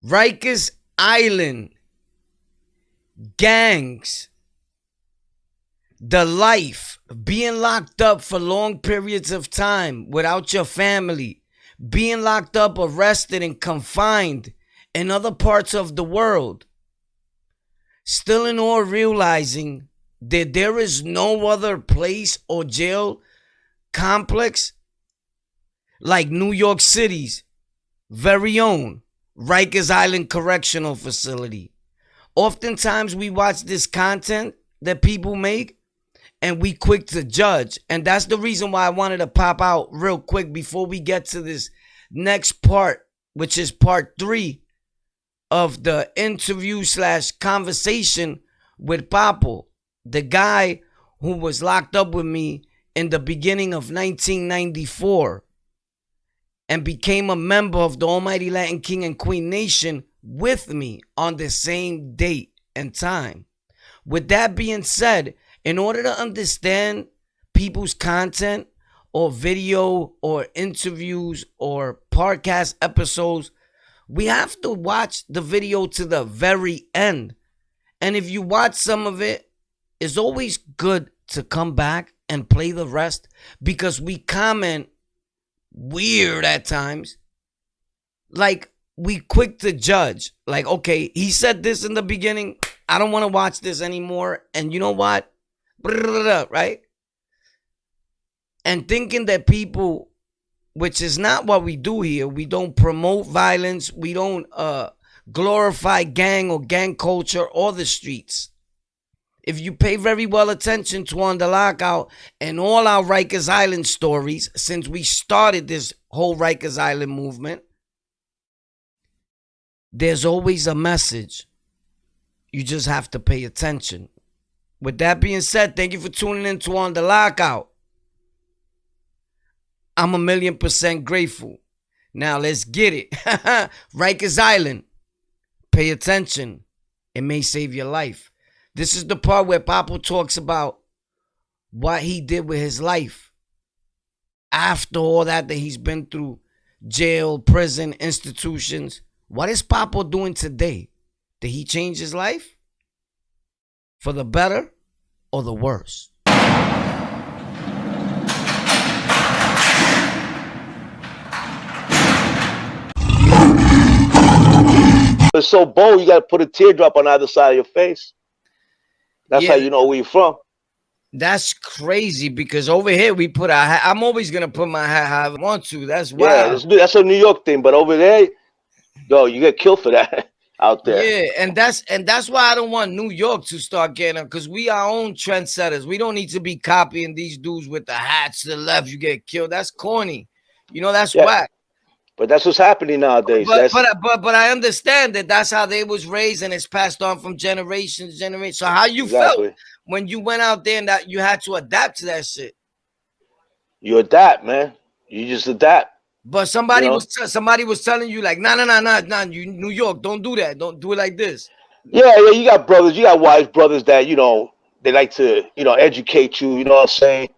Rikers Island, gangs, the life, being locked up for long periods of time without your family, being locked up, arrested, and confined in other parts of the world. Still in awe, realizing that there is no other place or jail complex like New York City's very own Rikers Island Correctional Facility. Oftentimes we watch this content that people make and we quick to judge. And that's the reason why I wanted to pop out real quick before we get to this next part, which is part 3 of the interview / conversation with Papo, the guy who was locked up with me in the beginning of 1994 and became a member of the Almighty Latin King and Queen Nation with me on the same date and time. With that being said, in order to understand people's content or video or interviews or podcast episodes, we have to watch the video to the very end. And if you watch some of it, it's always good to come back and play the rest, because we comment weird at times. Like, we quick to judge. Like, okay, he said this in the beginning. I don't want to watch this anymore. And you know what? Right? And thinking that people, which is not what we do here. We don't promote violence. We don't glorify gang or gang culture or the streets. If you pay very well attention to On the Lockout and all our Rikers Island stories, since we started this whole Rikers Island movement, there's always a message. You just have to pay attention. With that being said, thank you for tuning in to On the Lockout. I'm 1,000,000% grateful. Now let's get it. Rikers Island. Pay attention. It may save your life. This is the part where Papo talks about what he did with his life after all that he's been through. Jail, prison, institutions. What is Papo doing today? Did he change his life? For the better or the worse? It's so bold, you got to put a teardrop on either side of your face. That's how you know where you're from. That's crazy, because over here we put our hat. I'm always going to put my hat how I want to. That's wild. Yeah, that's a New York thing. But over there, yo, you get killed for that out there. Yeah, and that's why I don't want New York to start getting, because we our own trendsetters. We don't need to be copying these dudes with the hats to the left. You get killed. That's corny. You know, that's whack. But that's what's happening nowadays. But I understand that that's how they was raised, and it's passed on from generation to generation. So how you felt when you went out there and that you had to adapt to that shit? You adapt, man. You just adapt. But somebody was telling you like, nah, you New York, don't do that. Don't do it like this. Yeah, you got brothers, you got wise brothers that, they like to, educate you, you know what I'm saying?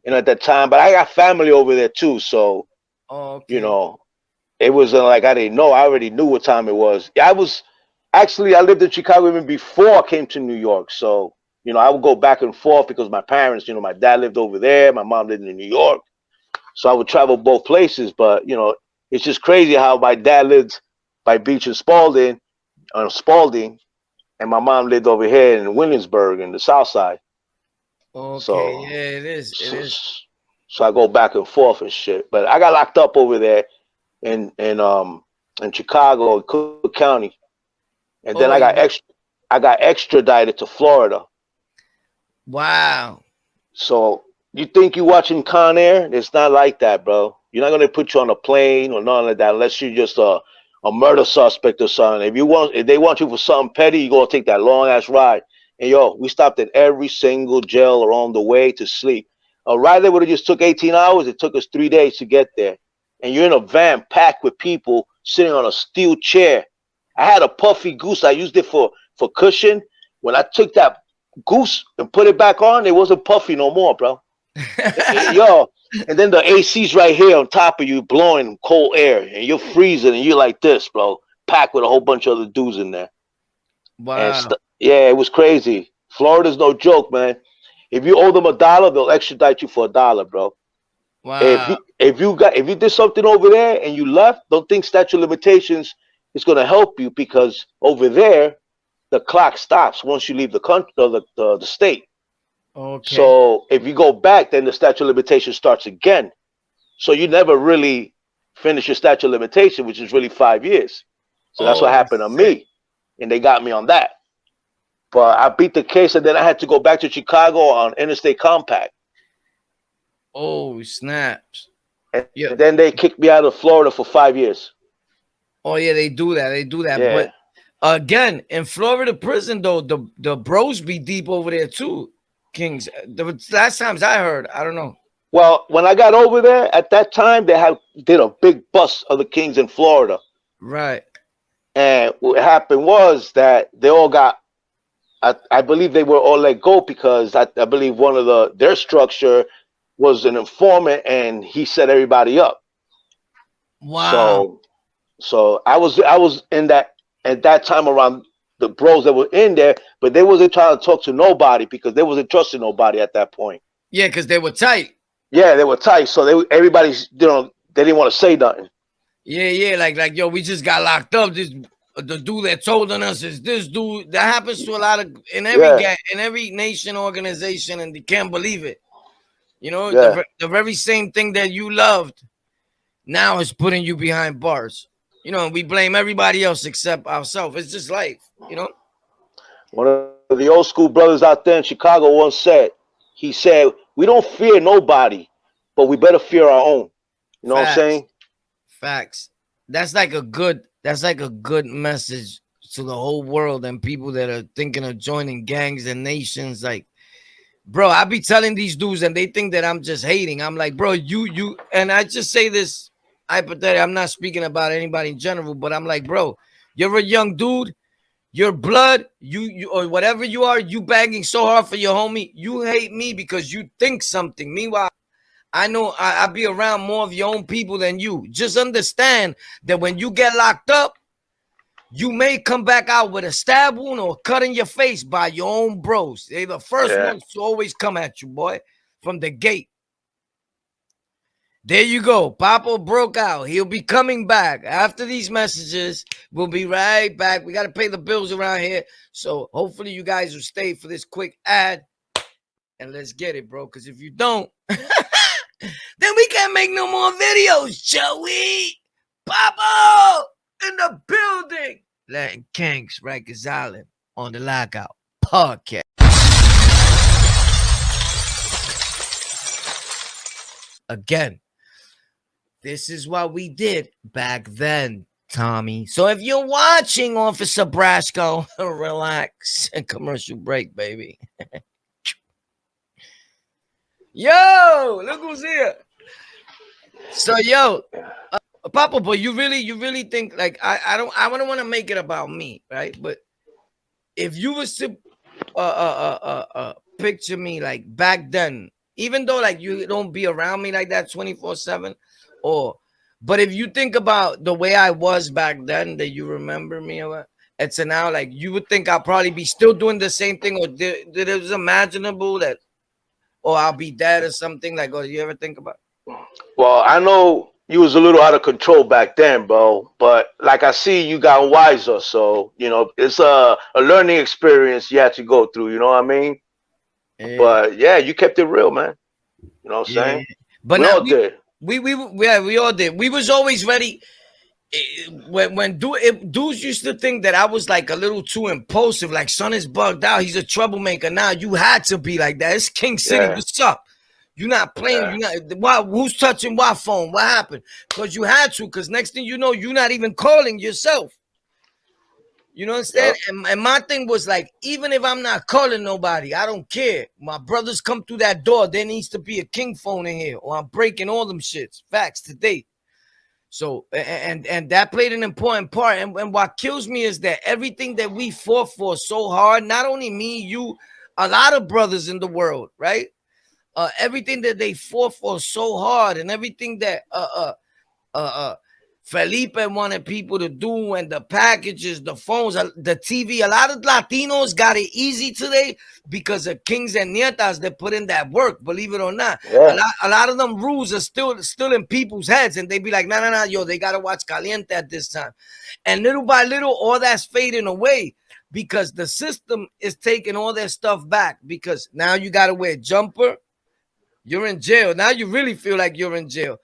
At that time. But I got family over there too. So, it wasn't like I didn't know. I already knew what time it was. I lived in Chicago even before I came to New York. So, I would go back and forth because my parents, my dad lived over there. My mom lived in New York. So I would travel both places. But, it's just crazy how my dad lived by Beach and Spalding, and my mom lived over here in Williamsburg in the South Side. Okay, so, yeah, it is. So I go back and forth and shit. But I got locked up over there in Chicago, Cook County, and then I got extradited to Florida. Wow. So you think you're watching Con Air? It's not like that, bro. You're not gonna put you on a plane or nothing like that unless you're just a murder suspect or something. If they want you for something petty, you gonna take that long ass ride. And we stopped at every single jail along the way to sleep. A ride that would have just took 18 hours. It took us 3 days to get there. And you're in a van packed with people sitting on a steel chair. I had a puffy goose. I used it for cushion. When I took that goose and put it back on, it wasn't puffy no more, bro. And then the AC's right here on top of you blowing cold air, and you're freezing, and you're like this, bro. packed with a whole bunch of other dudes in there. And Wow. yeah, it was crazy. Florida's no joke, man. If you owe them $1, they'll extradite you for $1, bro. If Wow. you did something over there and you left, don't think statute of limitations is gonna help you, because over there the clock stops once you leave the country, the state. Okay. So if you go back, then the statute of limitations starts again. So you never really finish your statute of limitation, which is really 5 years. So that's what Oh happened to shit. me, and they got me on that. But I beat the case, and then I had to go back to Chicago on interstate compact, Oh snaps. and Yeah. then they kicked me out of Florida for 5 years. Oh yeah, they do that. They do that. Yeah. But again, in Florida prison though, the bros be deep over there too. Kings. The last times I heard, I don't know. Well, when I got over there at that time, they did a big bust of the Kings in Florida, Right. and what happened was that they all got. I believe they were all let go because I believe one of their structure was an informant, and he set everybody up. Wow. So I was in that at that time around the bros that were in there, but they wasn't trying to talk to nobody because they wasn't trusting nobody at that point. Yeah, because they were tight. Yeah, they were tight, so everybody's they didn't want to say nothing. Yeah, yeah. Like yo, we just got locked up. This the dude that told on us is this dude. That happens to a lot of in every Yeah, gang, in every nation organization, and they can't believe it. You know, yeah. the very same thing that you loved now is putting you behind bars. You know, and we blame everybody else except ourselves. It's just life. You know. One of the old school brothers out there in Chicago once said, he said, "We don't fear nobody, but we better fear our own." You know what I'm Facts. saying? Facts. That's like a good message to the whole world and people that are thinking of joining gangs and nations. Like, bro, I be telling these dudes and they think that I'm just hating. I'm like, bro, you and I just say this hypothetically. I'm not speaking about anybody in general, but I'm like, bro, you're a young dude, your blood, you or whatever you are, you bagging so hard for your homie. You hate me because you think something. Meanwhile, I know I be around more of your own people than you. Just understand that when you get locked up, you may come back out with a stab wound or a cut in your face by your own bros. They're the first Yeah. ones to always come at you, boy, from the gate. There you go. Papa broke out. He'll be coming back after these messages. We'll be right back. We got to pay the bills around here. So hopefully you guys will stay for this quick ad. And let's get it, bro. Because if you don't, then we can't make no more videos, Joey. Papa in the building. Latin Kings, Rikers Island on the Lockout Podcast. Again, this is what we did back then, Tommy. So if you're watching, Officer Brasco, relax. Commercial break, baby. Yo, look who's here. So, yo, Papa, but you really think like I don't want to make it about me, right? But if you was to picture me like back then, even though like you don't be around me like that 24/7, but if you think about the way I was back then, that you remember me or and so now like you would think I'll probably be still doing the same thing, or did it was imaginable that or I'll be dead or something like, or you ever think about Well, I know you was a little out of control back then, bro. But like I see, you got wiser. So it's a learning experience you had to go through. You know what I mean? it? But yeah, you kept it real, man. You know what I'm Yeah, saying? but We now all did. we all did. We was always ready. Dudes used to think that I was like a little too impulsive, like son is bugged out, he's a troublemaker. Now you had to be like that. It's King City. Yeah, What's up? You're not playing. yeah. You're not. Why? Who's touching what phone? What happened? Because you had to. Because next thing you know, you're not even calling yourself. You know what I'm saying? Yep. And my thing was like, even if I'm not calling nobody, I don't care. My brothers come through that door. There needs to be a King phone in here, or I'm breaking all them shits. Facts today. So and that played an important part. And what kills me is that everything that we fought for so hard, not only me, you, a lot of brothers in the world, right? Everything that they fought for so hard, and everything that Felipe wanted people to do, and the packages, the phones, the TV. A lot of Latinos got it easy today because of kings and nietas that put in that work. Believe it or not, Yeah. a lot of them rules are still in people's heads, and they be like, no, yo, they gotta watch Caliente at this time, and little by little, all that's fading away because the system is taking all their stuff back. Because now you gotta wear jumper. You're in jail. Now you really feel like you're in jail.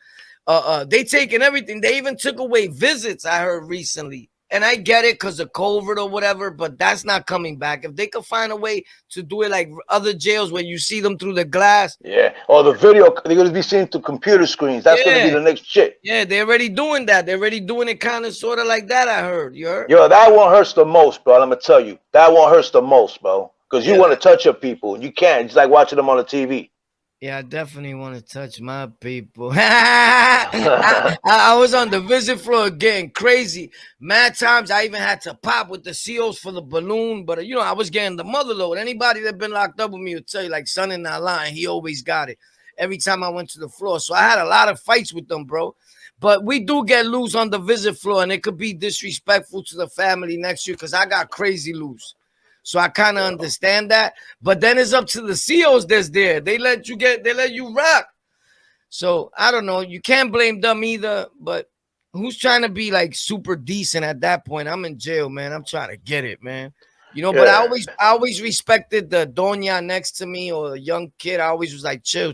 They taking everything. They even took away visits, I heard recently. And I get it because of COVID or whatever, but that's not coming back. If they could find a way to do it like other jails where you see them through the glass. Yeah. Or the video, they're going to be seen through computer screens. That's going to be the next shit. Yeah, they're already doing that. They're already doing it kind of sort of like that, I heard. You heard? Yo, that one hurts the most, bro. I'm going to tell you. That one hurts the most, bro. Because you want to touch your people. You can't. It's like watching them on the TV. Yeah, I definitely want to touch my people. I was on the visit floor getting crazy. Mad times I even had to pop with the COs for the balloon. But, you know, I was getting the mother load. Anybody that been locked up with me would tell you, like, son in that line, he always got it. Every time I went to the floor. So I had a lot of fights with them, bro. But we do get loose on the visit floor, and it could be disrespectful to the family next year because I got crazy loose. So I kind of understand that. But then it's up to the COs that's there. They let you rock. So I don't know. You can't blame them either. But who's trying to be like super decent at that point? I'm in jail, man. I'm trying to get it, man. You know, but I always respected the doña next to me or a young kid. I always was like, chill,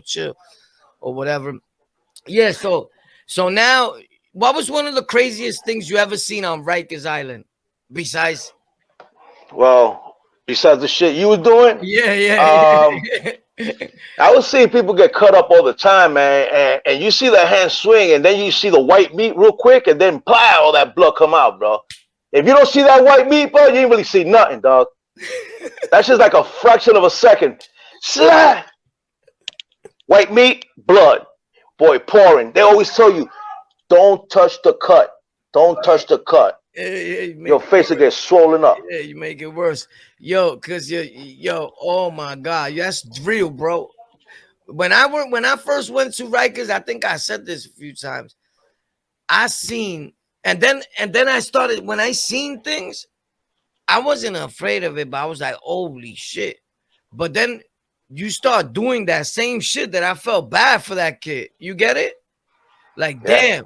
or whatever. Yeah, so now, what was one of the craziest things you ever seen on Rikers Island? Besides the shit you were doing? Yeah. I was seeing people get cut up all the time, man. And you see the hand swing, and then you see the white meat real quick, and then plow, all that blood come out, bro. If you don't see that white meat, bro, you ain't really see nothing, dog. That's just like a fraction of a second. White meat, blood. Boy, pouring. They always tell you, don't touch the cut. Don't touch the cut. Your face will get swollen up. Yeah, you make it worse. Yo, oh my God. That's real, bro. When I first went to Rikers, I think I said this a few times. I seen, and then I started, when I seen things, I wasn't afraid of it, but I was like, holy shit. But then you start doing that same shit that I felt bad for that kid. You get it? Like, damn.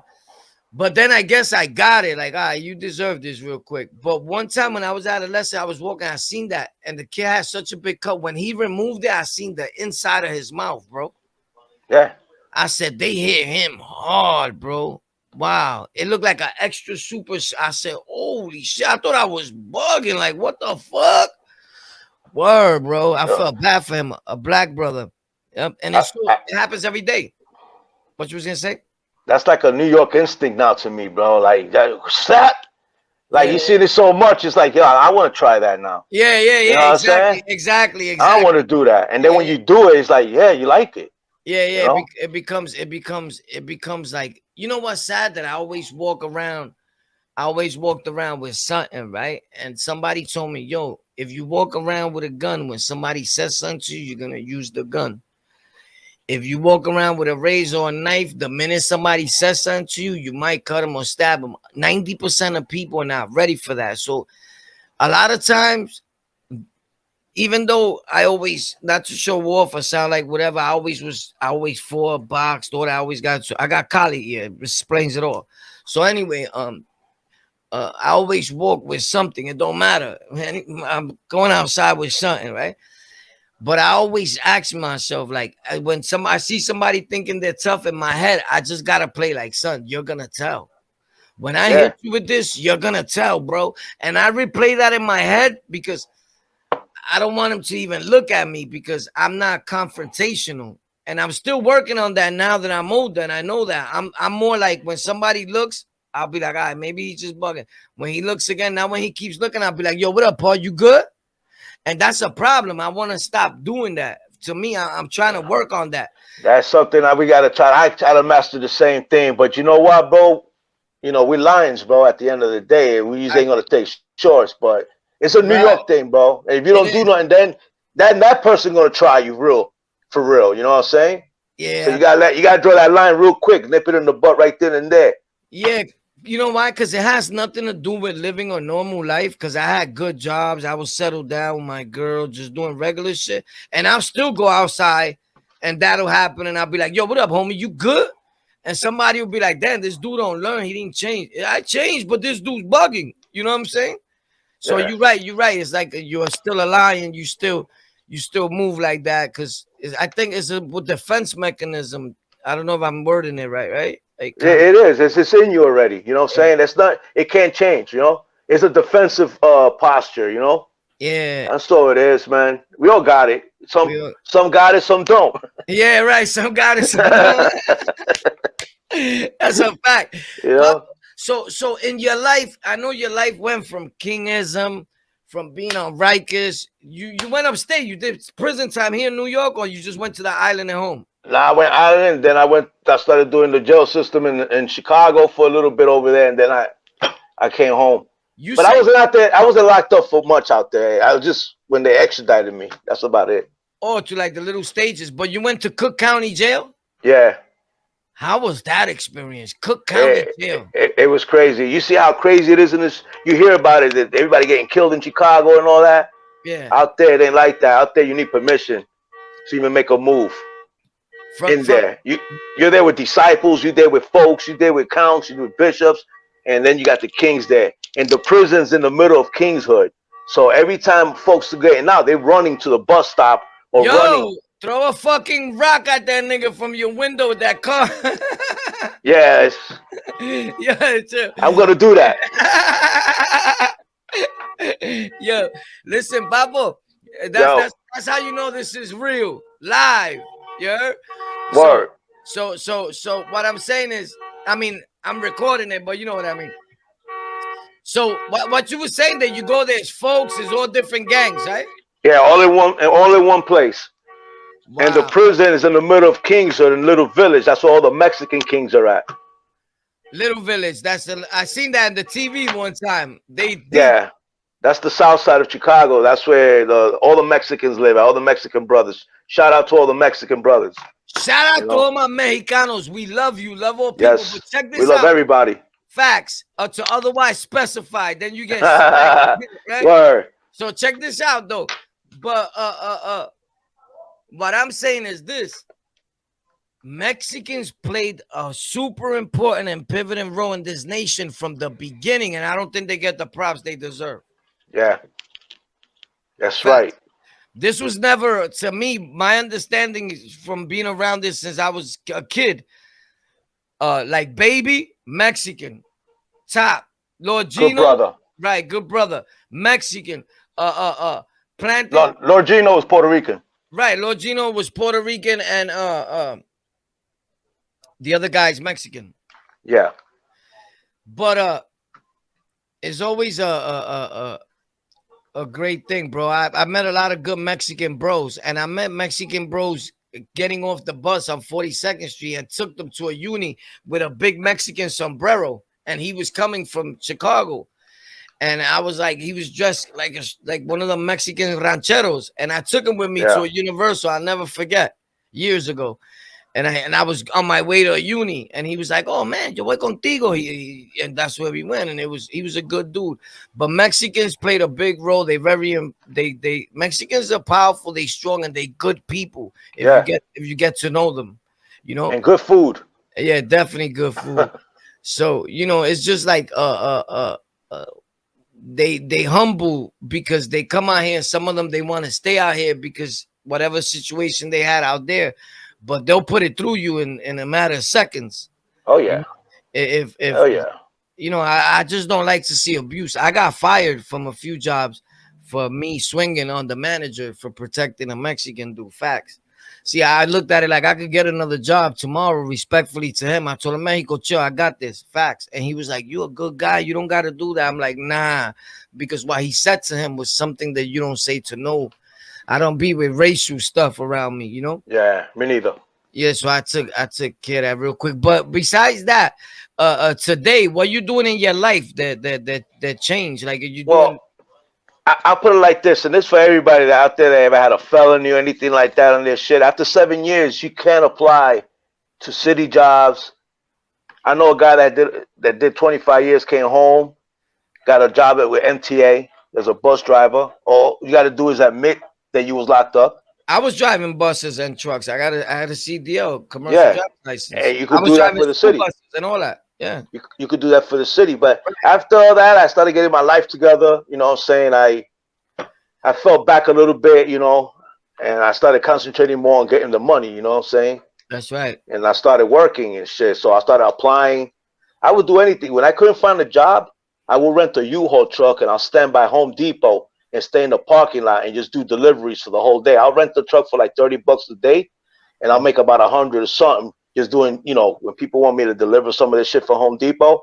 But then I guess I got it. Like, all right, you deserve this real quick. But one time when I was adolescent, I was walking, I seen that. And the kid had such a big cut. When he removed it, I seen the inside of his mouth, bro. Yeah. I said, they hit him hard, bro. Wow. It looked like an extra super. I said, holy shit. I thought I was bugging. Like, what the fuck? Word, bro. I felt bad for him. A black brother. Yep. And it happens every day. What you was going to say? That's like a New York instinct now to me, bro. Like that, slap. Like you see this so much, it's like, yo, I want to try that now. Yeah. You know Exactly. I want to do that, and then when you do it, it's like, yeah, you like it. Yeah. You know? It becomes like, you know what's sad? That I always walked around with something, right? And somebody told me, yo, if you walk around with a gun, when somebody says something to you, you're gonna use the gun. If you walk around with a razor or a knife, the minute somebody says something to you, you might cut them or stab them. 90% of people are not ready for that. So a lot of times, even though I always, not to show off or sound like whatever, I always fought, boxed, or I always got collie here. It explains it all. So anyway, I always walk with something. It don't matter. I'm going outside with something, right? But I always ask myself, like, when I see somebody thinking they're tough, in my head, I just got to play like, son, you're going to tell. When I hit you with this, you're going to tell, bro. And I replay that in my head because I don't want him to even look at me because I'm not confrontational. And I'm still working on that now that I'm older, and I know that. I'm more like, when somebody looks, I'll be like, all right, maybe he's just bugging. When he looks again, now when he keeps looking, I'll be like, yo, what up, Paul? You good? And that's a problem. I want to stop doing that. To me, I'm trying to work on that. That's something that we got to try. I try to master the same thing. But you know what, bro? You know, we're lions, bro, at the end of the day. We usually ain't going to take shorts. But it's a New York thing, bro. And if you don't do nothing, then that person going to try you for real. You know what I'm saying? Yeah. So you got to draw that line real quick. Nip it in the butt right then and there. Yeah. You know why? Because it has nothing to do with living a normal life. Because I had good jobs. I was settled down with my girl, just doing regular shit. And I'll still go outside and that'll happen. And I'll be like, yo, what up, homie? You good? And somebody will be like, damn, this dude don't learn. He didn't change. I changed, but this dude's bugging. You know what I'm saying? So Yeah. you're right. You're right. It's like you're still a lion. You still move like that. Because I think it's a defense mechanism. I don't know if I'm wording it right, right? Like Yeah, kind of, it is. It's in you already. You know what I'm saying? That's not. It can't change. You know. It's a defensive posture. You know. yeah. That's all it is, man. We all got it. Some got it, some don't. Yeah, right. Some got it, some you don't. That's a fact. know. So in your life, I know your life went from kingism, from being on Rikers. You went upstate. You did prison time here in New York, or you just went to the island at home? Now I went island, then I started doing the jail system in Chicago for a little bit over there, and then I came home. You But I said, wasn't out there. I wasn't locked up for much out there. I was just when they extradited me. That's about it. oh, to like the little stages, but you went to Cook County Jail. Yeah. How was that experience? Cook County Jail. It was crazy. You see how crazy it is in this. You hear about it that everybody getting killed in Chicago and all that. Yeah. Out there, it ain't like that. Out there, you need permission to even make a move. There, you're there with disciples. You're there with folks. You're there with counts. You're with bishops, and then you got the kings there. And the prison's in the middle of Kingshood. So every time folks are getting out, they're running to the bus stop or running. Throw a fucking rock at that nigga from your window with that car. Yes. Yeah, I'm gonna do that. Yo, listen, Pablo. That's how you know this is real, live. Yeah. Word. So what I'm saying is, I mean, I'm recording it, but you know what I mean. So what you were saying that you go there's folks, there's all different gangs, right? Yeah, all in one place. Wow. And the prison is in the middle of Kingshood in Little Village. That's where all the Mexican kings are at. Little Village. I seen that in the TV one time. Yeah, that's the south side of Chicago. That's where all the Mexicans live. All the Mexican brothers. Shout out to all the Mexican brothers. Shout out to all my Mexicanos. We love you. Love all people. Yes, but check this we love everybody. Facts. To otherwise specified. Then you get right? Word. So check this out though. But what I'm saying is this. Mexicans played a super important and pivotal role in this nation from the beginning, and I don't think they get the props they deserve. Yeah. That's right. This was never, to me, my understanding from being around this since I was a kid, like Baby, Mexican, top, Lord Gino, good brother. Right, good brother, Mexican, Planted. Lord Gino was Puerto Rican. Right, Lord Gino was Puerto Rican, and the other guy's Mexican. Yeah. But it's always a great thing, bro. I met a lot of good Mexican bros, and I met Mexican bros getting off the bus on 42nd Street and took them to a uni with a big Mexican sombrero, and he was coming from Chicago. And I was like, he was dressed like one of the Mexican rancheros, and I took him with me to a Universal. I'll never forget, years ago. And I was on my way to a uni, and he was like, "Oh man, yo voy contigo," and that's where we went. And he was a good dude. But Mexicans played a big role. They Mexicans are powerful. They strong, and they good people. If you get to know them, you know. And good food. Yeah, definitely good food. So you know, it's just like they humble because they come out here. And some of them they want to stay out here because whatever situation they had out there. But they'll put it through you in a matter of seconds. Oh yeah. If oh yeah. You know, I just don't like to see abuse. I got fired from a few jobs for me swinging on the manager for protecting a Mexican dude. Facts. See, I looked at it like I could get another job tomorrow, respectfully to him. I told him, Mexico, chill, I got this. Facts. And he was like, "You a good guy. You don't got to do that." I'm like, nah, because what he said to him was something that you don't say to no. I don't be with racial stuff around me, you know? Yeah, me neither. Yeah, so I took care of that real quick. But besides that, today, what you doing in your life that changed? Like, are you doing? I'll put it like this, and this for everybody that out there that ever had a felony or anything like that on their shit. After 7 years, you can't apply to city jobs, I know a guy that did 25 years, came home, got a job with MTA as a bus driver. All you got to do is admit that you was locked up. I was driving buses and trucks. I had a CDL, commercial Yeah, driver's license. and you I could was do that driving for the school city. buses and all that. Yeah. You could do that for the city. But after all that, I started getting my life together. You know what I'm saying? I fell back a little bit, you know, and I started concentrating more on getting the money, you know what I'm saying? That's right. And I started working and shit. So I started applying. I would do anything. When I couldn't find a job, I would rent a U-Haul truck and I'll stand by Home Depot and stay in the parking lot and just do deliveries for the whole day. I'll rent the truck for like $30 a day and I'll make about 100 or something just doing, you know, when people want me to deliver some of this shit for Home Depot.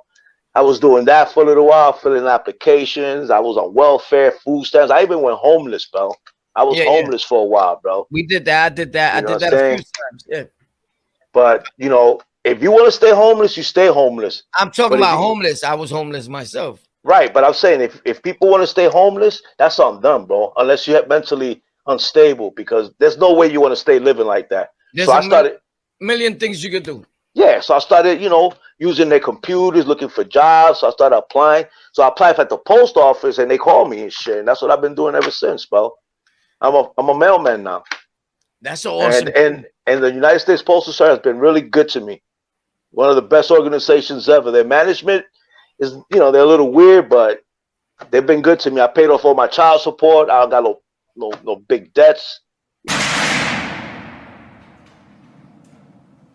I was doing that for a little while, filling applications. I was on welfare, food stamps. I even went homeless, bro. I was Yeah, yeah. homeless for a while, bro. We did that. I did that. I You know did what I'm that a few saying? times. Yeah. But you know, if you want to stay homeless, you stay homeless. I'm talking But if about you homeless. I was homeless myself. right, but I'm saying if people want to stay homeless, that's on them, bro. Unless you're mentally unstable, because there's no way you want to stay living like that. So There's I started, million things you could do. yeah. So I started, you know, using their computers, looking for jobs. So I started applying. So I applied at the post office, and they called me and shit. And that's what I've been doing ever since, bro. I'm a mailman now, That's an awesome thing. and the United States Postal Service has been really good to me. One of the best organizations ever. Their management is, you know, they're a little weird, but they've been good to me. I paid off all my child support. I don't got no big debts.